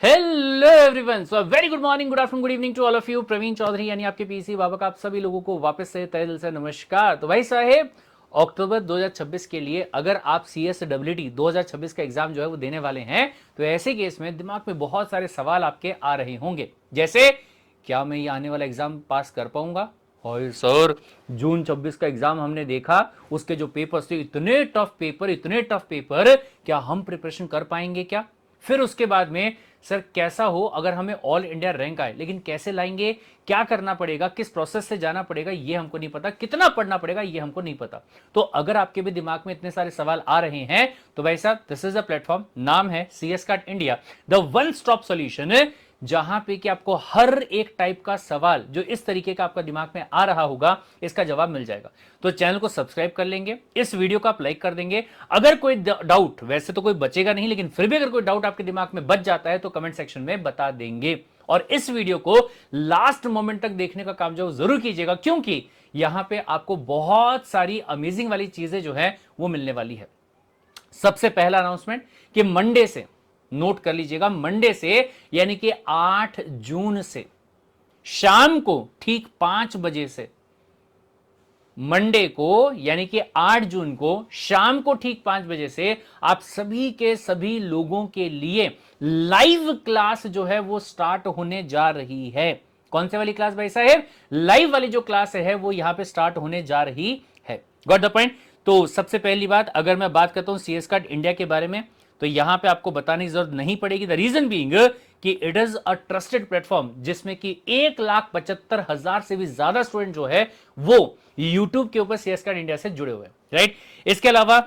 Hello everyone, so very good morning, good afternoon, good evening to all of you. Praveen Chaudhary यानी आपके PC बाबा का आप सभी लोगों को वापस से तहे दिल से नमस्कार। तो भाई साहेब, अक्टूबर 2026 के लिए अगर आप CSWT 2026 का एग्जाम जो है वो देने वाले हैं, तो ऐसे केस में दिमाग में बहुत सारे सवाल आपके आ रहे होंगे, जैसे क्या मैं ये आने वाला एग्जाम पास कर पाऊंगा? और सर, जून 26 का एग्जाम हमने देखा, उसके जो पेपर्स थे इतने टफ पेपर, इतने टफ पेपर, क्या हम प्रिपरेशन कर पाएंगे क्या? फिर उसके बाद में सर कैसा हो अगर हमें ऑल इंडिया रैंक आए, लेकिन कैसे लाएंगे, क्या करना पड़ेगा, किस प्रोसेस से जाना पड़ेगा, ये हमको नहीं पता, कितना पढ़ना पड़ेगा ये हमको नहीं पता। तो अगर आपके भी दिमाग में इतने सारे सवाल आ रहे हैं तो भाई साहब, दिस इज अ प्लेटफॉर्म, नाम है CS card India, the one stop solution, जहां पे कि आपको हर एक टाइप का सवाल जो इस तरीके का आपका दिमाग में आ रहा होगा, इसका जवाब मिल जाएगा। तो चैनल को सब्सक्राइब कर लेंगे, इस वीडियो को आप लाइक कर देंगे। अगर कोई डाउट, वैसे तो कोई बचेगा नहीं, लेकिन फिर भी अगर कोई डाउट आपके दिमाग में बच जाता है तो कमेंट सेक्शन में बता देंगे। और इस वीडियो को लास्ट मोमेंट तक देखने का काम जो जरूर कीजिएगा, क्योंकि यहां पे आपको बहुत सारी अमेजिंग वाली चीजें जो है वो मिलने वाली है। सबसे पहला अनाउंसमेंट कि मंडे से, नोट कर लीजिएगा, मंडे से यानी कि 8 जून से शाम को ठीक 5 बजे से, मंडे को यानी कि 8 जून को शाम को ठीक 5 बजे से आप सभी के सभी लोगों के लिए लाइव क्लास जो है वो स्टार्ट होने जा रही है। कौन से वाली क्लास भाई साहेब? लाइव वाली जो क्लास है वो यहां पे स्टार्ट होने जा रही है। Got the point. तो सबसे पहली बात, अगर मैं बात करता हूं CS कार्ड इंडिया के बारे में, तो यहां पे आपको बताने की जरूरत नहीं पड़ेगी। द रीजन बीइंग कि it is a trusted platform, जिसमें कि 1,75,000 से भी ज्यादा स्टूडेंट जो है वो यूट्यूब के ऊपर CS कार्ड इंडिया से जुड़े हुए हैं, राइट। इसके अलावा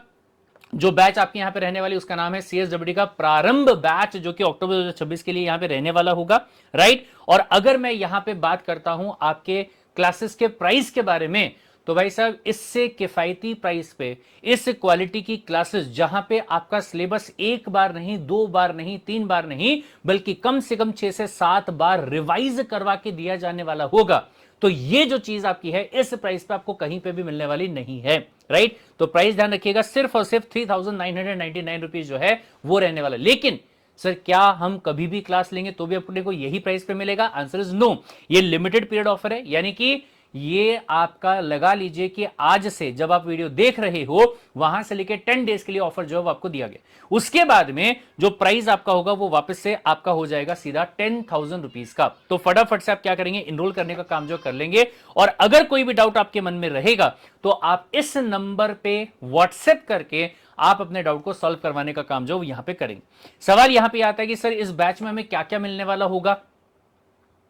जो बैच आपके यहां पे रहने वाली उसका नाम है CSWT का प्रारंभ बैच, जो कि अक्टूबर 2026 के लिए यहां पे रहने वाला होगा, राइट। और अगर मैं यहां पे बात करता हूं आपके क्लासेस के प्राइस के बारे में, तो भाई साहब, इससे किफायती प्राइस पे इस क्वालिटी की क्लासेस, जहां पे आपका सिलेबस एक बार नहीं, 2 बार नहीं, 3 बार नहीं, बल्कि कम से कम 6 से 7 बार रिवाइज करवा के दिया जाने वाला होगा, तो ये जो चीज आपकी है इस प्राइस पे आपको कहीं पे भी मिलने वाली नहीं है, राइट। तो प्राइस ध्यान रखिएगा, सिर्फ और सिर्फ 3,999 रुपीज जो है वो रहने वाला। लेकिन सर, क्या हम कभी भी क्लास लेंगे तो भी अपने को यही प्राइस पे मिलेगा? Answer is no. ये लिमिटेड पीरियड ऑफर है, यानी कि ये आपका लगा लीजिए कि आज से जब आप वीडियो देख रहे हो वहां से लेके 10 डेज के लिए ऑफर जो है आपको दिया गया। उसके बाद में जो प्राइस आपका होगा वो वापस से आपका हो जाएगा सीधा 10,000 रुपीज का। तो फटाफट से आप क्या करेंगे, इनरोल करने का काम जो कर लेंगे। और अगर कोई भी डाउट आपके मन में रहेगा तो आप इस नंबर पे व्हाट्सएप करके आप अपने डाउट को सॉल्व करवाने का काम जो यहां पे करेंगे। सवाल यहां पे आता है कि सर, इस बैच में हमें क्या क्या मिलने वाला होगा?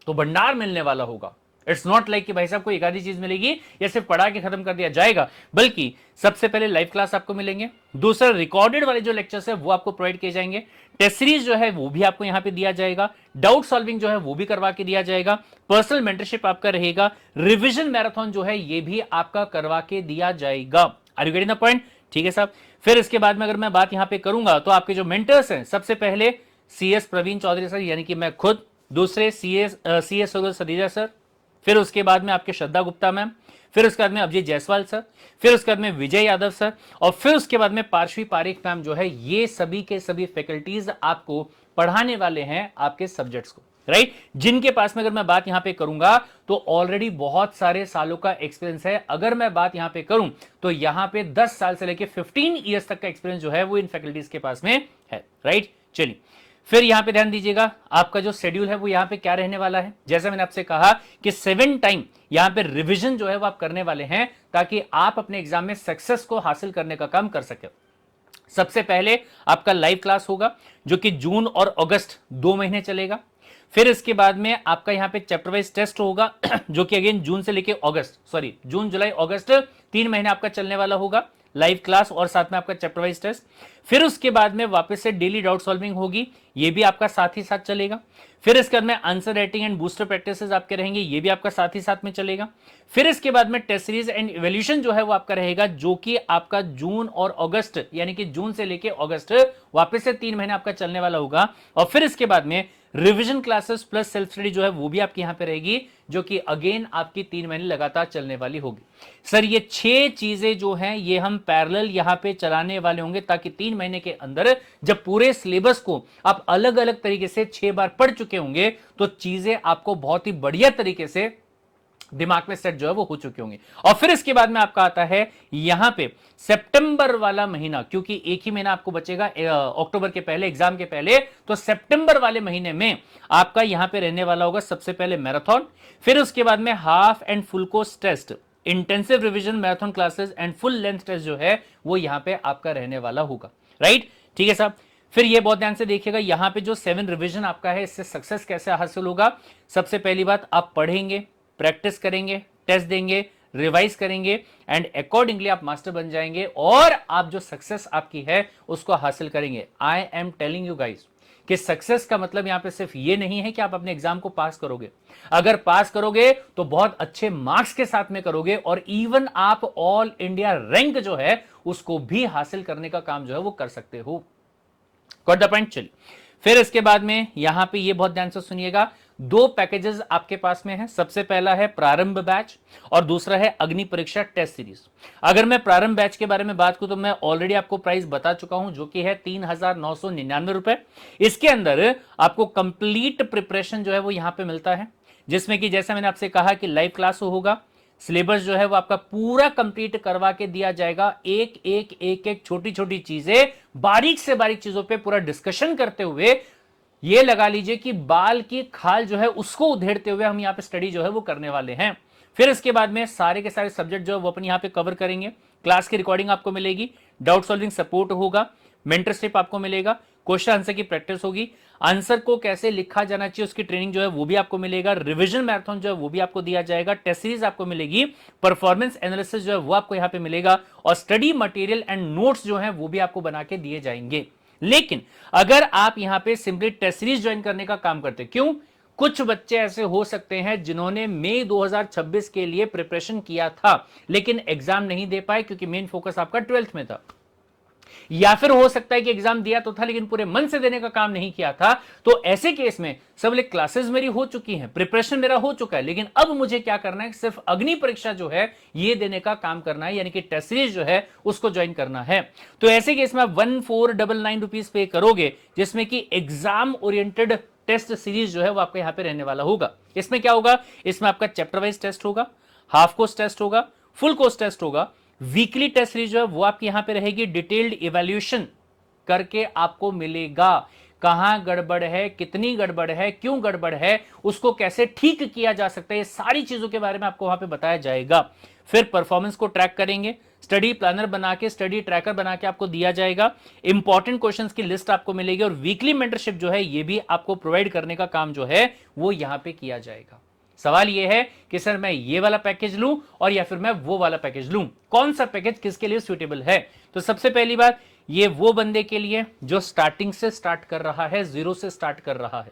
तो भंडार मिलने वाला होगा। इट्स नॉट लाइक कि भाई साहब कोई एक आधी चीज मिलेगी या सिर्फ पढ़ा के खत्म कर दिया जाएगा, बल्कि सबसे पहले लाइव क्लास आपको मिलेंगे, दूसरा रिकॉर्डेड वाले जो लेक्चर्स है वो आपको प्रोवाइड किए जाएंगे, टेस्ट सीरीज जो है वो भी आपको यहां पे दिया जाएगा, डाउट सॉल्विंग जो है वो भी करवा के दिया जाएगा, पर्सनल मेंटरशिप आपका रहेगा, रिविजन मैराथन जो है ये भी आपका करवा के दिया जाएगा। Are you getting the point? ठीक है साहब। फिर इसके बाद में अगर मैं बात यहां पे करूंगा तो आपके जो मेंटर्स हैं, सबसे पहले CS प्रवीण चौधरी सर यानी कि मैं खुद, दूसरे CS सदीजा सर, फिर उसके बाद में आपके श्रद्धा गुप्ता मैम, फिर उसके बाद में अभिजीत जायसवाल सर, फिर उसके बाद में विजय यादव सर, और फिर उसके बाद में पार्श्वी पारेख मैम जो है, ये सभी के सभी फैकल्टीज आपको पढ़ाने वाले हैं आपके सब्जेक्ट्स को, राइट। जिनके पास में अगर मैं बात यहां पे करूंगा तो ऑलरेडी बहुत सारे सालों का एक्सपीरियंस है। अगर मैं बात यहां पे करूं तो यहां पे 10 साल से लेकर 15 ईयर्स तक का एक्सपीरियंस जो है वो इन फैकल्टीज के पास में है, राइट। चलिए, फिर यहां पे ध्यान दीजिएगा, आपका जो शेड्यूल है वो यहां पे क्या रहने वाला है। जैसा मैंने आपसे कहा कि 7 टाइम यहां पे रिवीजन जो है वो आप करने वाले हैं, ताकि आप अपने एग्जाम में सक्सेस को हासिल करने का काम कर सके। सबसे पहले आपका लाइव क्लास होगा, जो कि जून और अगस्त 2 महीने चलेगा। फिर इसके बाद में आपका यहां पे चैप्टर वाइज टेस्ट होगा, जो कि अगेन जून से लेके अगस्त, सॉरी, जून जुलाई अगस्त 3 महीने आपका चलने वाला होगा, लाइव क्लास और साथ में आपका चैप्टर वाइज टेस्ट। फिर उसके बाद में वापस से डेली डाउट सॉल्विंग होगी, ये भी आपका साथ ही साथ चलेगा। फिर इसके बाद में answer writing and booster practices आपके रहेंगे, ये भी आपका साथ ही साथ में चलेगा। फिर इसके बाद में टेस्ट सीरीज एंड इवैल्यूएशन जो है वो आपका रहेगा, जो कि आपका जून और अगस्त, यानी कि जून से लेके अगस्त वापस से 3 महीने आपका चलने वाला होगा। और फिर इसके बाद में revision classes plus self study जो है वो भी आपके यहां पे रहेगी, जो कि अगेन आपकी 3 महीने लगातार चलने वाली होगी। सर, ये 6 चीजें जो हैं ये हम पैरेलल यहां पे चलाने वाले होंगे, ताकि 3 महीने के अंदर जब पूरे सिलेबस को आप अलग अलग तरीके से 6 बार पढ़ चुके होंगे तो चीजें आपको बहुत ही बढ़िया तरीके से दिमाग में सेट जो है वो हो चुके होंगे। और फिर इसके बाद में आपका आता है यहां पे सितंबर वाला महीना, क्योंकि एक ही महीना आपको बचेगा अक्टूबर के पहले, एग्जाम के पहले, तो सितंबर वाले महीने में आपका यहां पे रहने वाला होगा सबसे पहले मैराथन, फिर उसके बाद में half and full course test, intensive revision, marathon classes and full length test जो है वो यहां पे आपका रहने वाला होगा। राइट, ठीक है साहब। फिर ये बहुत ध्यान से देखिएगा, यहां पे जो 7 रिवीजन आपका है, इससे सक्सेस कैसे हासिल होगा। सबसे पहली बात, आप पढ़ेंगे, प्रैक्टिस करेंगे, टेस्ट देंगे, रिवाइज करेंगे एंड अकॉर्डिंगली आप मास्टर बन जाएंगे और आप जो सक्सेस आपकी है उसको हासिल करेंगे। I am telling you guys कि सक्सेस का मतलब यहां पे सिर्फ ये नहीं है कि आप अपने एग्जाम को पास करोगे। अगर पास करोगे तो बहुत अच्छे मार्क्स के साथ में करोगे और इवन आप ऑल इंडिया रैंक जो है उसको भी हासिल करने का काम जो है वो कर सकते हो। Got the point. चलिए, फिर इसके बाद में यहां पे ये बहुत ध्यान से सुनिएगा, 2 पैकेजेस आपके पास में है। सबसे पहला है प्रारंभ बैच और दूसरा है अग्नि परीक्षा टेस्ट सीरीज। अगर मैं प्रारंभ बैच के बारे में बात करूं तो मैं ऑलरेडी आपको प्राइस बता चुका हूं, जो कि है 3,999 रुपए। इसके अंदर आपको कंप्लीट प्रिपरेशन जो है वो यहां पे मिलता है, जिसमें कि जैसे मैंने आपसे कहा कि लाइव क्लास होगा, सिलेबस जो है वो आपका पूरा कंप्लीट करवा के दिया जाएगा। एक छोटी छोटी चीजें, बारीक से बारीक चीजों पे पूरा डिस्कशन करते हुए, ये लगा लीजिए कि बाल की खाल जो है उसको उधेड़ते हुए हम यहां पे स्टडी जो है वो करने वाले हैं। फिर इसके बाद में सारे के सारे सब्जेक्ट जो है वो अपन यहां पे कवर करेंगे। क्लास की रिकॉर्डिंग आपको मिलेगी, डाउट सॉल्विंग सपोर्ट होगा, मेंटरशिप आपको मिलेगा, क्वेश्चन आंसर की प्रैक्टिस होगी, आंसर को कैसे लिखा जाना चाहिए उसकी ट्रेनिंग जो है वो भी आपको मिलेगा, रिवीजन मैराथन जो है वो भी आपको दिया जाएगा, टेस्ट सीरीज आपको मिलेगी, परफॉर्मेंस एनालिसिस जो है वो आपको यहां पे मिलेगा और स्टडी मटेरियल एंड नोट्स जो है वो भी आपको बना के दिए जाएंगे। लेकिन अगर आप यहां पे सिंपली टेस्ट सीरीज ज्वाइन करने का काम करते, क्यों? कुछ बच्चे ऐसे हो सकते हैं जिन्होंने मई 2026 के लिए प्रिपरेशन किया था लेकिन एग्जाम नहीं दे पाए क्योंकि मेन फोकस आपका 12th में था, या फिर हो सकता है कि एग्जाम दिया तो था लेकिन पूरे मन से देने का काम नहीं किया था। तो ऐसे केस में सब लोग क्लासेस मेरी हो चुकी हैं, प्रिपरेशन मेरा हो चुका है, लेकिन अब मुझे क्या करना है, सिर्फ अग्नि परीक्षा जो है ये देने का काम करना है, यानी कि टेस्ट सीरीज जो है उसको ज्वाइन करना है। तो ऐसे केस में आप 1499 रुपीज पे करोगे, जिसमें कि एग्जाम ओरिएंटेड टेस्ट सीरीज जो है वो आपके यहां पे रहने वाला होगा। इसमें क्या होगा, इसमें आपका चैप्टर वाइज टेस्ट होगा, हाफ कोर्स टेस्ट होगा, फुल कोर्स टेस्ट होगा, वीकली टेस्ट सीरीज जो है वो आपकी यहां पे रहेगी, डिटेल्ड इवैल्यूएशन करके आपको मिलेगा, कहां गड़बड़ है, कितनी गड़बड़ है, क्यों गड़बड़ है, उसको कैसे ठीक किया जा सकता है, ये सारी चीजों के बारे में आपको वहां पे बताया जाएगा। फिर परफॉर्मेंस को ट्रैक करेंगे, स्टडी प्लानर बना के, स्टडी ट्रैकर बना के आपको दिया जाएगा, इंपॉर्टेंट क्वेश्चंस की लिस्ट आपको मिलेगी और वीकली मेंटरशिप जो है ये भी आपको प्रोवाइड करने का काम जो है वो यहां पे किया जाएगा। सवाल यह है कि सर मैं ये वाला पैकेज लूं और या फिर मैं वो वाला पैकेज लूं, कौन सा पैकेज किसके लिए सुटेबल है? तो सबसे पहली बात, ये वो बंदे के लिए जो स्टार्टिंग से स्टार्ट कर रहा है, 0 से स्टार्ट कर रहा है,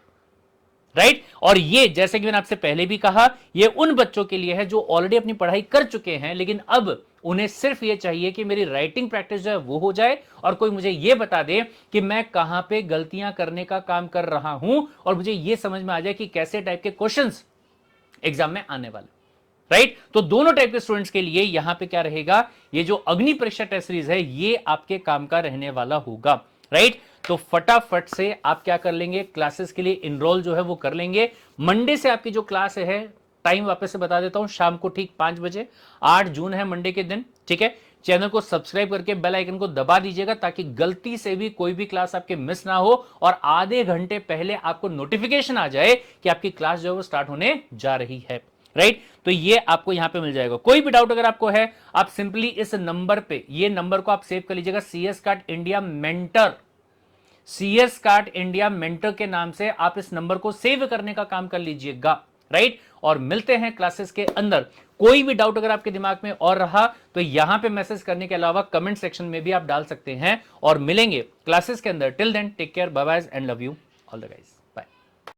राइट। और ये जैसे कि मैंने आपसे पहले भी कहा, ये उन बच्चों के लिए है जो ऑलरेडी अपनी पढ़ाई कर चुके हैं लेकिन अब उन्हें सिर्फ ये चाहिए कि मेरी राइटिंग प्रैक्टिस जो है वो हो जाए और कोई मुझे ये बता दे कि मैं कहां पे गलतियां करने का काम कर रहा हूं और मुझे ये समझ में आ जाए कि कैसे टाइप के क्वेश्चंस एग्जाम में आने वाले, राइट। तो दोनों टाइप के स्टूडेंट्स के लिए यहां पे क्या रहेगा, ये जो अग्नि परीक्षा टेस्ट सीरीज है ये आपके काम का रहने वाला होगा, राइट। तो फटाफट से आप क्या कर लेंगे, क्लासेस के लिए इनरोल जो है वो कर लेंगे। मंडे से आपकी जो क्लास है, टाइम वापस से बता देता हूं, शाम को ठीक 5 बजे, 8 जून है मंडे के दिन, ठीक है। चैनल को सब्सक्राइब करके बेल आइकन को दबा दीजिएगा ताकि गलती से भी कोई भी क्लास आपके मिस ना हो और आधे घंटे पहले आपको नोटिफिकेशन आ जाए कि आपकी क्लास जो है वो स्टार्ट होने जा रही है, राइट। तो ये आपको यहां पे मिल जाएगा। कोई भी डाउट अगर आपको है, आप सिंपली इस नंबर पे, ये नंबर को आप सेव कर लीजिएगा, CS card India mentor, CS card India mentor के नाम से आप इस नंबर को सेव करने का काम कर लीजिएगा, राइट। और मिलते हैं क्लासेस के अंदर। कोई भी डाउट अगर आपके दिमाग में और रहा तो यहां पे मैसेज करने के अलावा कमेंट सेक्शन में भी आप डाल सकते हैं और मिलेंगे क्लासेस के अंदर। Till then take care, bye bye and love you all the guys.